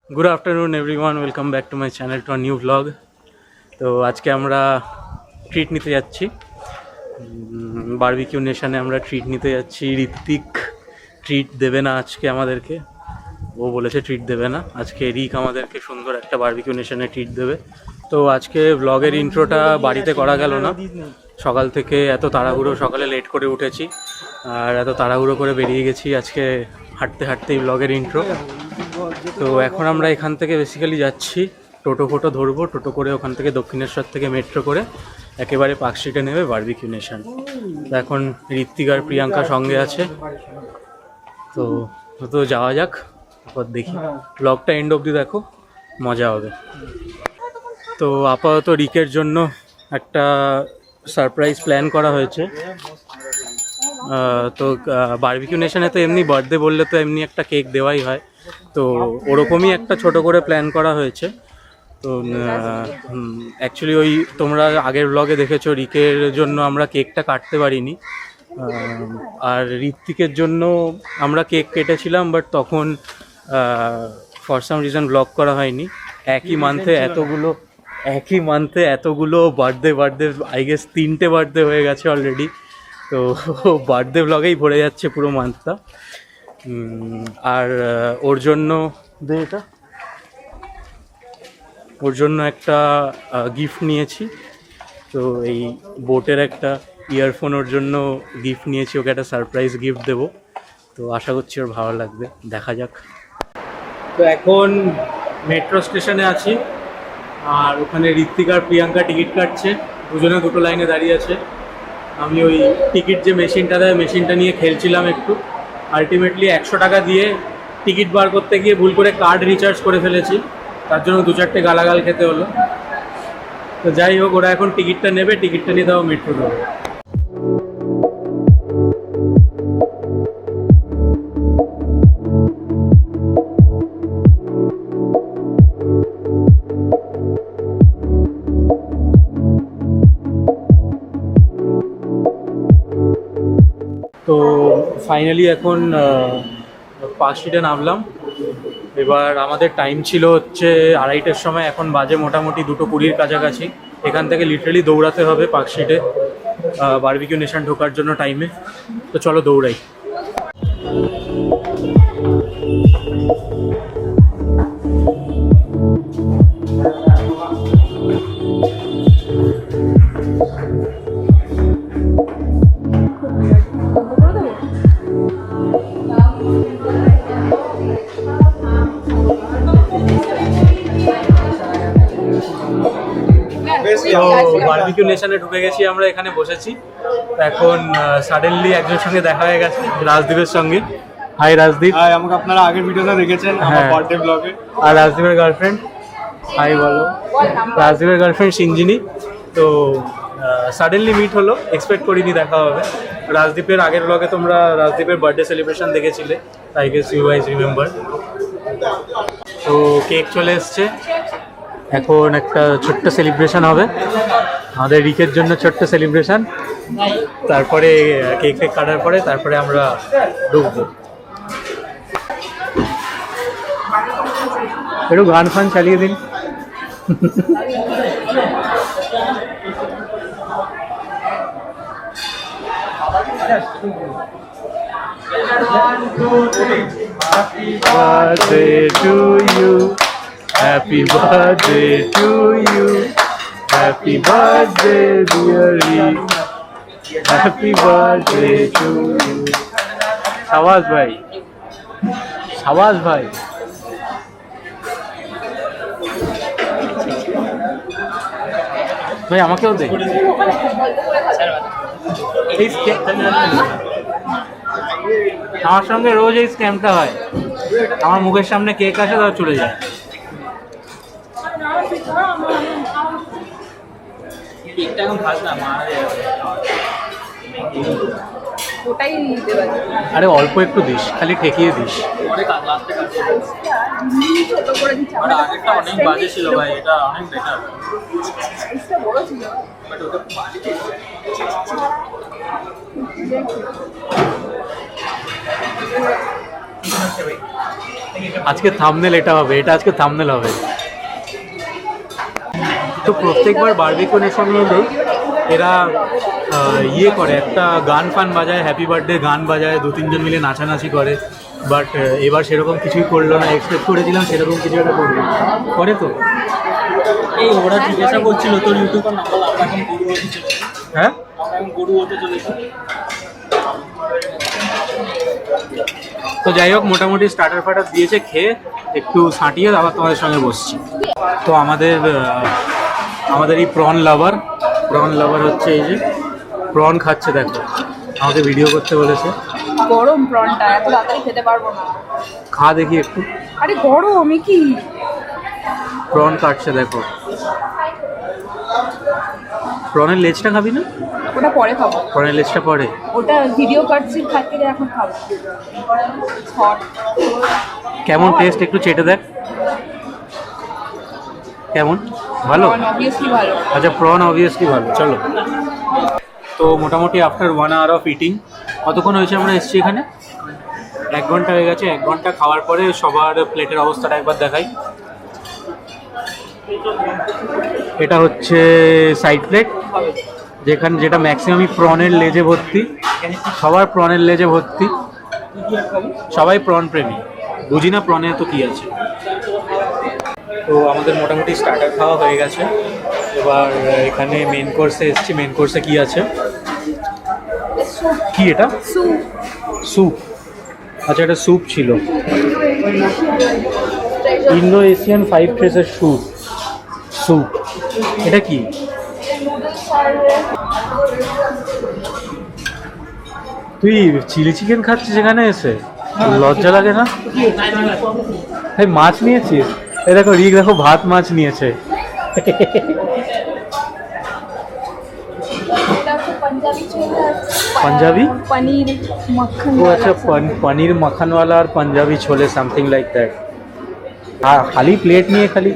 Good afternoon everyone, welcome back to my channel to a new vlog. তো আজকে আমরা treat নিতে যাচ্ছি বারবিকিউ নেশনে। আমরা ট্রিট নিতে যাচ্ছি। ঋত্বিক ট্রিট দেবে না আজকে আমাদেরকে, ও বলেছে ট্রিট দেবে না আজকে। রিক আমাদেরকে সুন্দর একটা বারবিকিউ নেশনে ট্রিট দেবে। তো আজকে ব্লগের ইন্ট্রোটা বাড়িতে করা গেল না, সকাল থেকে এত তাড়াহুড়ো, সকালে লেট করে উঠেছি আর এত তাড়াহুড়ো করে বেরিয়ে গেছি আজকে হাঁটতে হাঁটতেই ব্লগের ইন্ট্রো। তো এখন আমরা এখান থেকে বেসিক্যালি যাচ্ছি, টোটো ধরবো, টোটো করে ওখান থেকে দক্ষিণেশ্বর থেকে মেট্রো করে একেবারে পার্ক স্ট্রিটে নেবে বারবিকিউ নেশন। তো এখন ঋত্বিক আর প্রিয়াঙ্কা সঙ্গে আছে, তো তো যাওয়া যাক। তারপর দেখি, ব্লগটা এন্ড অবধি দেখো, মজা হবে। তো আপাতত রিকের জন্য একটা সারপ্রাইজ প্ল্যান করা হয়েছে। তো বারবিকিউ নেশনে তো এমনি বার্থডে বললে তো এমনি একটা কেক দেওয়াই হয়, তো ওরকমই একটা ছোট করে প্ল্যান করা হয়েছে। তো অ্যাকচুয়ালি ওই তোমরা আগের ব্লগে দেখেছো রিকের জন্য আমরা কেকটা কাটতে পারিনি, আর ঋত্বিকের জন্য আমরা কেক কেটেছিলাম, বাট তখন ফর সাম রিজন ব্লগ করা হয়নি। একই মান্থে এতগুলো বার্থডে আই গেস 3টে বার্থডে হয়ে গেছে অলরেডি। তো বার্থডে ব্লগেই ভরে যাচ্ছে পুরো মান্থটা। আর ওর জন্য একটা গিফট নিয়েছি। তো এই বোটের একটা ইয়ারফোন ওর জন্য গিফট নিয়েছি, ওকে একটা সারপ্রাইজ গিফট দেবো। তো আশা করছি ওর ভালো লাগবে, দেখা যাক। তো এখন মেট্রো স্টেশনে আছি আর ওখানে ঋত্বিক আর প্রিয়াঙ্কা টিকিট কাটছে, দুজনে দুটো লাইনে দাঁড়িয়ে আছে। আমি ওই টিকিট যে মেশিনটা দেয় মেশিনটা নিয়ে খেলছিলাম একটু। আলটিমেটলি 100 টাকা দিয়ে টিকিট বার করতে গিয়ে ভুল করে কার্ড রিচার্জ করে ফেলেছি, তার জন্য 2-4টে গালাগাল খেতে হলো। তো যাই হোক, ওরা এখন টিকিটটা নেবে, টিকিটটা নিয়ে তাও মেট্রো দেবে। তো ফাইনালি এখন পার্ক স্ট্রিটে নামলাম। এবার আমাদের টাইম ছিল হচ্ছে 2:30টার সময়, এখন বাজে মোটামুটি 2:20 কাছাকাছি। এখান থেকে লিটারালি দৌড়াতে হবে পার্ক স্ট্রিটে বারবিকিউ নেশন ঢোকার জন্য টাইমে। তো চলো দৌড়াই। তো বারবিকিউ নেশনে ঢুকে গেছি আমরা, এখানে বসেছি। এখন সাডেনলি একজনের সঙ্গে দেখা হয়ে গেছে, রাজদীপের সঙ্গে। হাই রাজদীপ। হাই, আমাকে আপনারা আগের ভিডিওতে দেখেছেন আমার বার্থডে ব্লগে। আর রাজদীপের গার্লফ্রেন্ড, হাই বলো। রাজদীপের গার্লফ্রেন্ড সিঞ্জিনি। তো সাডেনলি মিট হলো, এক্সপেক্ট করিনি দেখা হবে। রাজদীপের আগের ব্লগে তোমরা রাজদীপের বার্থডে সেলিব্রেশন দেখেছিলে, I guess you guys remember. তো কেক চলে এসছে, এখন একটা ছোট্ট সেলিব্রেশন হবে আমাদের রিকের জন্য, ছোট্ট সেলিব্রেশন। তারপরে কেক কাটার পরে তারপরে আমরা ঢুকবো। একটু গান ফান চালিয়ে দিন। Happy birthday to you, happy birthday to you, happy birthday dear Rick, happy birthday to you. শাবাশ ভাই, শাবাশ ভাই। ভাই আমাকেও দে। আমার সঙ্গে রোজ এই স্ক্যামটা হয়, আমার মুখের সামনে কেক আসে তাও চলে যায়। আরে অল্প একটু দিস, খালি ঠেকিয়ে দিস। অনেক বাজে ছিল ভাই, এটা অনেক বেটার। আজকে থাম্বনেল এটা হবে, এটা আজকে থাম্বনেল হবে। তো প্রত্যেকবার বারবিকিউ নেশন হলে এরা ইয়ে করে, একটা গান ফান বাজায়, হ্যাপি বার্থডে গান বাজায়, 2-3 জন মিলে নাচানাচি করে। বাট এবার সেরকম কিছুই করলো না, এক্সপেক্ট করেছিলাম সেরকম কিছু একটা করবে, করে তো। এই ওরা জিজ্ঞাসা করছিল তোর ইউটিউবার নাম্বার, আমরা এখন গরু হতে চলেছি। হ্যাঁ, আমরা এখন গরু হতে চলেছি। তো যাই হোক, মোটামুটি স্টার্টার ফাটার দিয়েছে, খেয়ে একটু ছাঁটিয়ে আবার তোমাদের সঙ্গে বসছি। তো আমাদের এই প্রন লাভার হচ্ছে এই যে প্রন খাচ্ছে, দেখো আমাকে ভিডিও করতে বলেছে। গরম প্রনটা এত তাড়াতাড়ি খেতে পারবো না। খা দেখি একটু। আরে গরম, কি প্রন কাটছে দেখো। প্রনের লেজটা খাবি না? ওটা পরে খাবো। প্রনের লেজটা পরে? ওটা ভিডিও কাটছি খাচ্ছি, এখন খাবো। হট কেমন টেস্ট একটু চেটে দেখ। কেমন? ভালো? অবভিয়াসলি ভালো। আচ্ছা, প্রন অবভিয়াসলি ভালো। চলো, তো মোটামুটি আফটার 1 hour অফ ইটিং, কতক্ষণ হয়েছে আমরা এসেছি এখানে? 1 ঘন্টা হয়ে গেছে। 1 ঘন্টা খাওয়ার পরে সবার প্লেটের অবস্থাটা একবার দেখাই। এটা হচ্ছে সাইড প্লেট, যেটা ম্যাক্সিমামই প্রনের লেজে ভর্তি, সবার প্রনের লেজে ভর্তি, সবাই প্রন প্রেমী, বুঝি না প্রনে তো কি আছে। তো আমাদের মোটামুটি স্টার্টার খাওয়া হয়ে গেছে। এবার এখানে মেন কোর্সে এসেছি। মেন কোর্সে কি আছে? কি এটা? স্যুপ। আচ্ছা, এটা স্যুপ ছিল, ইন্দো এশিয়ান 5 ট্রেসের স্যুপ। এটা কি? তুই চিলি চিকেন খাচ্ছিস এখানে এসে? লজ্জা লাগে না? ভাই মাছ নিয়েছিস? এই দেখো রিক, দেখো ভাত মাছ নিয়েছে। পাঞ্জাবি পনির মাখন। ও আচ্ছা, পনির মাখনওয়ালা আর Punjabi chole, something like that. খালি প্লেট নিয়ে খালি।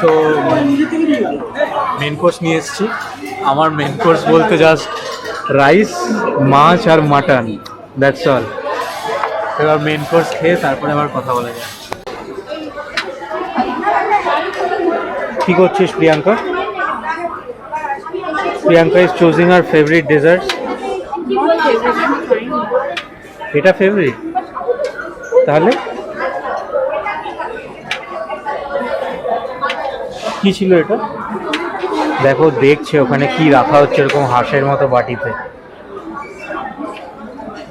তো মেন কোর্স নিয়ে এসেছি। আমার মেন কোর্স বলতে জাস্ট রাইস, মাছ আর মাটন, দ্যাটস অল। এবার মেন কোর্স খেয়ে তারপরে আবার কথা বলা যায়। কি করছিস Priyanka? Priyanka is choosing our favourite desserts. এটা ফেভারিট? তাহলে কি ছিল এটা? দেখো দেখছে ওখানে কি রাখা হচ্ছে, এরকম হাঁসের মতো বাটিতে।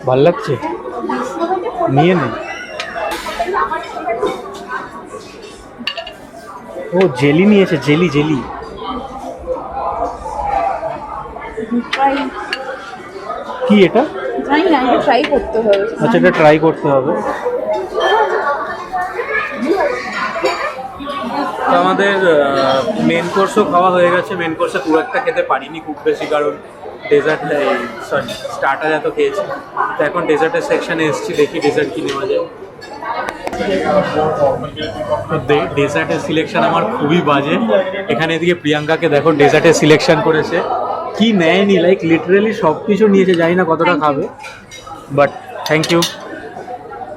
ভাল লাগছে, নিয়ে নে। ও জেলি নিয়েছে, জেলি। কি এটা? জানি না, এটা ট্রাই করতে হবে। আচ্ছা, এটা ট্রাই করতে হবে। তো আমাদের মেন কোর্সও খাওয়া হয়ে গেছে। মেন কোর্সে খুব একটা খেতে পারিনি খুব বেশি, কারণ স্টার্টার এত খেয়েছি। তো এখন ডেজার্টের সেকশানে এসেছি, দেখি ডেজার্ট কি নেওয়া যায়। ডেজার্টের সিলেকশন আমার খুবই বাজে। এখানে এদিকে প্রিয়াঙ্কাকে দেখো, ডেজার্টের সিলেকশন করেছে, কি নেয়নি, লাইক লিটারেলি সব কিছু নিয়েছে, জানি না কতটা খাবে, বাট থ্যাংক ইউ।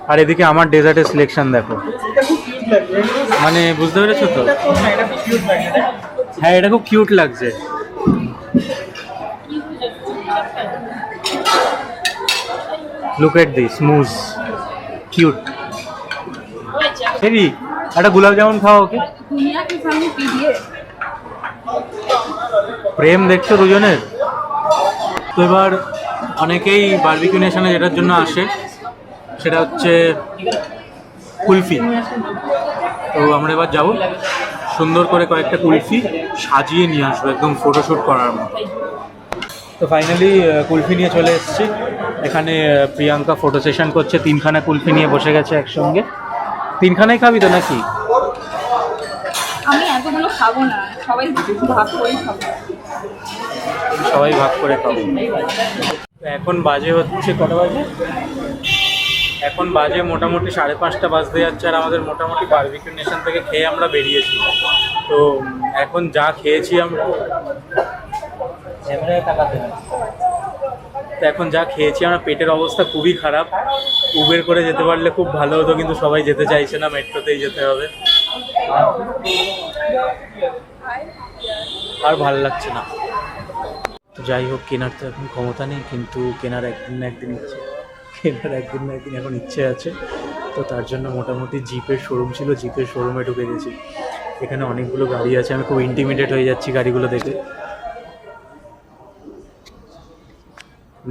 আর এদিকে আমার ডেজার্টের সিলেকশন দেখো, মানে বুঝতে পেরেছো তো? হ্যাঁ, এটা খুব কিউট লাগছে। Look at this, smooth, cute. সেই একটা গোলাপ জামুন খাও ওকে। প্রেম দেখছো দুজনের। তো এবার অনেকেই বারবিকিউ নেশনে যেটার জন্য আসে সেটা হচ্ছে কুলফি। তো আমরা এবার যাবো, সুন্দর করে কয়েকটা কুলফি সাজিয়ে নিয়ে আসবো, একদম ফটোশ্যুট করার মতো। তো ফাইনালি কুলফি নিয়ে চলে এসেছি। এখানে প্রিয়াঙ্কা ফটো সেশন করছে, 3খানা কুলফি নিয়ে বসে গেছে একসঙ্গে। 3খানাই খাবি তো নাকি? আমি এতগুলো খাবো না, সবাই ভাগ করে খাবো। সবাই ভাগ করে খাবো। এখন বাজে হচ্ছে কটা বাজে? এখন বাজে মোটামুটি 5:30 বাজতে যাচ্ছে। আর আমাদের মোটামুটি বারবিকিউ নেশন থেকে খেয়ে আমরা বেরিয়েছি। তো এখন যা খেয়েছি আমরা, ক্যামেরায় তাকাতে হয়। তো এখন যা খেয়েছি আমরা, পেটের অবস্থা খুবই খারাপ। উবের করে যেতে পারলে খুব ভালো হতো, কিন্তু সবাই যেতে চাইছে না, মেট্রোতেই যেতে হবে। আর ভালো লাগছে না। তো যাই হোক, কেনার তো এখন ক্ষমতা নেই, কিন্তু কেনার একদিন না একদিন এখন ইচ্ছে আছে। তো তার জন্য মোটামুটি জিপের শোরুম ছিল, জিপের শোরুমে ঢুকে গেছি। এখানে অনেকগুলো গাড়ি আছে, আমি খুব ইন্টিমিডেট হয়ে যাচ্ছি গাড়িগুলো দেখে।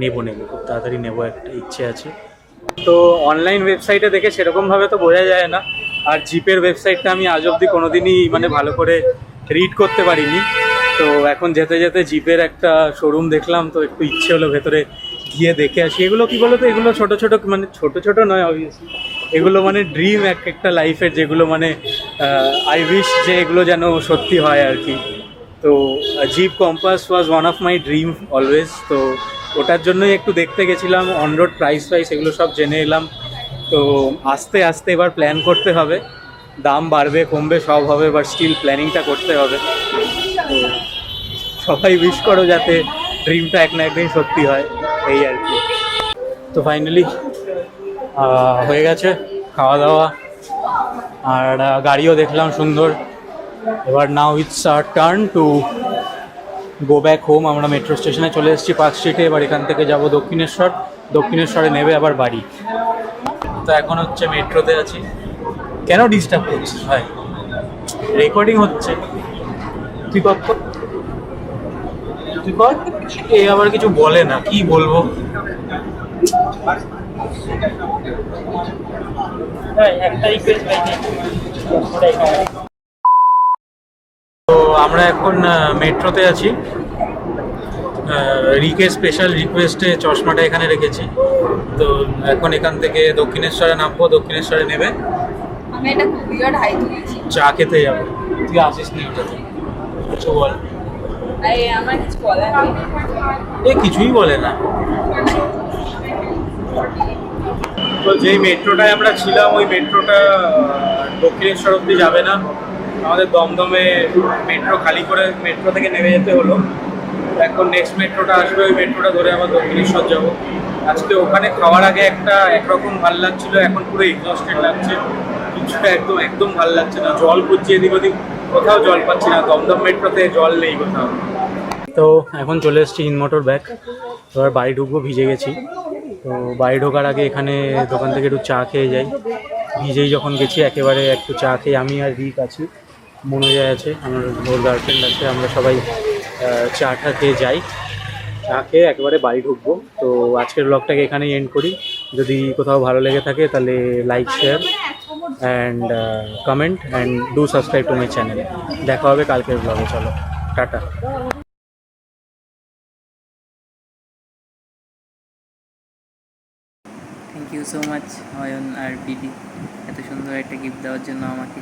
নেবো খুব তাড়াতাড়ি নেবো, একটা ইচ্ছে আছে। তো অনলাইন ওয়েবসাইটে দেখে সেরকমভাবে তো বোঝা যায় না, আর জিপের ওয়েবসাইটটা আমি আজ অবধি কোনোদিনই মানে ভালো করে রিড করতে পারিনি। তো এখন যেতে যেতে জিপের একটা শোরুম দেখলাম, তো একটু ইচ্ছে হলো ভেতরে গিয়ে দেখে আসি। এগুলো কি বলতো, এগুলো ছোটো ছোটো, মানে ছোটো ছোটো নয় অবভিয়াসলি, এগুলো মানে ড্রিম একটা লাইফের, যেগুলো মানে আই উইশ যে এগুলো যেন সত্যি হয় আর কি। তো zip compass was one of my dream always. তো ওটার জন্যই একটু দেখতে গেছিলাম, অন রোড প্রাইস এগুলো সব জেনে এলাম। তো আস্তে আস্তে এবার প্ল্যান করতে হবে, দাম বাড়বে কমবে সব হবে, বাট স্টিল প্ল্যানিংটা করতে হবে। তো সবাই উইশ করো যাতে ড্রিমটা এক না একদিন সত্যি হয়, এই আর কি। তো ফাইনালি হয়ে গেছে খাওয়া দাওয়া, আর গাড়িও দেখলাম সুন্দর। এবার now it's hour turn to go back home. আমরা মেট্রো স্টেশনে চলে এসেছি পার্ক স্ট্রিটে। এবার এখান থেকে যাব দক্ষিণেশ্বরে নেবে আবার বাড়ি। তো এখন হচ্ছে মেট্রোতে আছি। কেন ডিস্টার্ব করছিস ভাই? রেকর্ডিং হচ্ছে, তুই কর। এ আবার কিছু বলে না, কি বলবো। তো আমরা এখন মেট্রোতে আছি। রিকে স্পেশাল রিকোয়েস্টে চশমাটা এখানে রেখেছি। তো এখন এখান থেকে দক্ষিণেশ্বরে নামবো, দক্ষিণেশ্বরে নেবে আমি এটা খুব বিরাট হাই তুলেছি। চা খেতে যাবো। তুই আসিস নি ওটাতে, কিছু বল। আমার কিছু বলার নেই। এ কিছুই বলে না। তো যেই মেট্রোটায় আমরা ছিলাম, ওই মেট্রোটা দক্ষিণেশ্বর অব্দি যাবে না। আমাদের দমদমে মেট্রো খালি করে মেট্রো থেকে নেমে যেতে হলো। এখন নেক্সট মেট্রোটা আসবে, ওই মেট্রোটা ধরে আবার দক্ষিণেশ্বর যাব। আজকে ওখানে খাওয়ার আগে একরকম ভালো লাগছিল, এখন পুরো এক্সস্টেড লাগছে। কিছু একদম ভালো লাগছে না। জল খুঁজছি এদিক ওদিক, কোথাও জল পাচ্ছি না। দমদম মেট্রোতে জল নেই কোথাও। তো এখন চলে এসেছি ইনমোটর ব্যাগ। এবার বাড়ি ঢুকবো, ভিজে গেছি। তো বাড়ি ঢোকার আগে এখানে দোকান থেকে একটু চা খেয়ে যাই। ভিজেই যখন গেছি একেবারে একটু চা খেয়ে, আমি আর রিক আছি, মনোজয় আছে, আমার ওর গার্লফ্রেন্ড আছে, আমরা সবাই চাটা খেয়ে যাই। চা খেয়ে একেবারে বাড়ি ঢুকবো। তো আজকের ব্লগটাকে এখানেই এন্ড করি। যদি কোথাও ভালো লেগে থাকে তাহলে like, share and comment and do subscribe to my channel. দেখা হবে কালকের ব্লগে। চলো, ta ta. Thank you so much Ayan আর বিডি এত সুন্দর একটা গিফট দেওয়ার জন্য আমাকে।